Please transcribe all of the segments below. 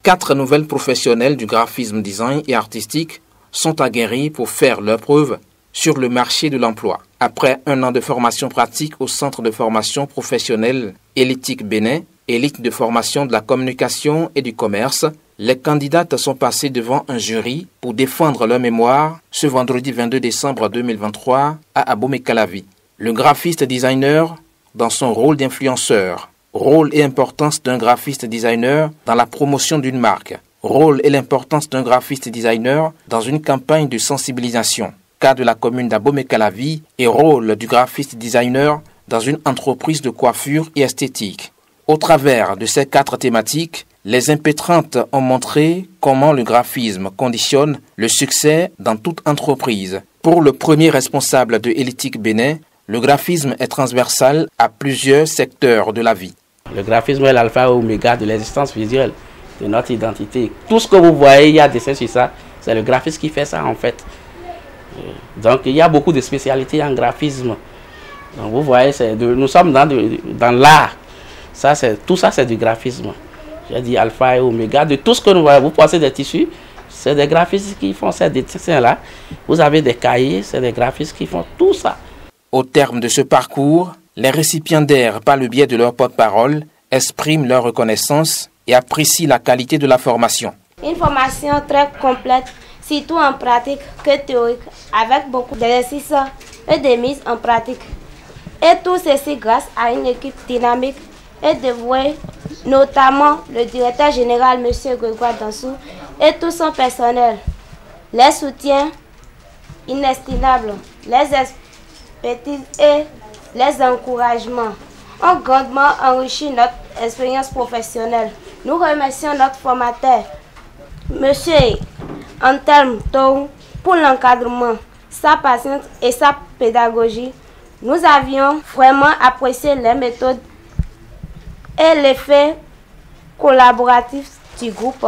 4 nouvelles professionnelles du graphisme design et artistique sont aguerries pour faire leurs preuves sur le marché de l'emploi. Après 1 an de formation pratique au Centre de formation professionnelle Elitic Bénin, élite de formation de la communication et du commerce, les candidates sont passées devant un jury pour défendre leur mémoire ce vendredi 22 décembre 2023 à Abomey-Calavi. Le graphiste designer dans son rôle d'influenceur. Rôle et importance d'un graphiste designer dans la promotion d'une marque. Rôle et l'importance d'un graphiste designer dans une campagne de sensibilisation. Cas de la commune d'Abomey-Calavi et rôle du graphiste designer dans une entreprise de coiffure et esthétique. Au travers de ces 4 thématiques, les impétrantes ont montré comment le graphisme conditionne le succès dans toute entreprise. Pour le premier responsable de Elitic Bénin, le graphisme est transversal à plusieurs secteurs de la vie. Le graphisme est l'alpha et oméga de l'existence visuelle, de notre identité. Tout ce que vous voyez, il y a dessin sur ça, c'est le graphisme qui fait ça en fait. Donc il y a beaucoup de spécialités en graphisme. Donc vous voyez, nous sommes dans l'art. Tout ça c'est du graphisme. J'ai dit alpha et oméga de tout ce que nous voyons. Vous pensez des tissus, c'est des graphistes qui font ces dessins-là. Vous avez des cahiers, c'est des graphistes qui font tout ça. Au terme de ce parcours, les récipiendaires, par le biais de leur porte-parole, expriment leur reconnaissance et apprécient la qualité de la formation. Une formation très complète, surtout en pratique que théorique, avec beaucoup d'exercices et de mise en pratique. Et tout ceci grâce à une équipe dynamique et dévouée, notamment le directeur général, M. Grégoire Dansou, et tout son personnel. Les soutiens inestimables, les expertises et les encouragements ont grandement enrichi notre expérience professionnelle. Nous remercions notre formateur, M. Antelme Tou, pour l'encadrement, sa patience et sa pédagogie. Nous avions vraiment apprécié les méthodes et l'effet collaboratif du groupe.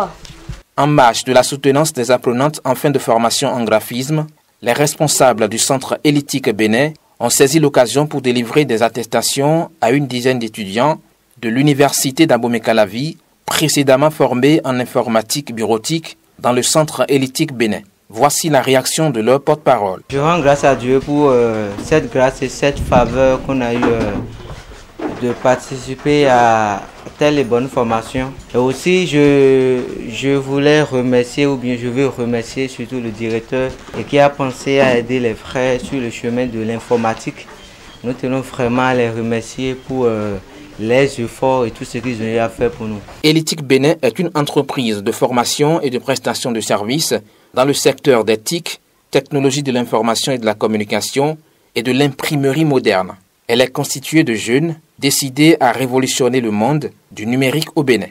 En marge de la soutenance des apprenantes en fin de formation en graphisme, les responsables du centre Elitic Bénin ont saisi l'occasion pour délivrer des attestations à une dizaine d'étudiants de l'université d'Abomey-Calavi, précédemment formés en informatique bureautique dans le centre Elitic Bénin. Voici la réaction de leur porte-parole. Je rends grâce à Dieu pour cette grâce et cette faveur qu'on a eu de participer à telle et bonne formation. Et aussi, je voulais remercier, ou bien je veux remercier surtout le directeur et qui a pensé à aider les frères sur le chemin de l'informatique. Nous tenons vraiment à les remercier pour les efforts et tout ce qu'ils ont eu à faire pour nous. Elitic Bénin est une entreprise de formation et de prestation de services dans le secteur des TIC, technologie de l'information et de la communication et de l'imprimerie moderne. Elle est constituée de jeunes décidés à révolutionner le monde du numérique au Bénin.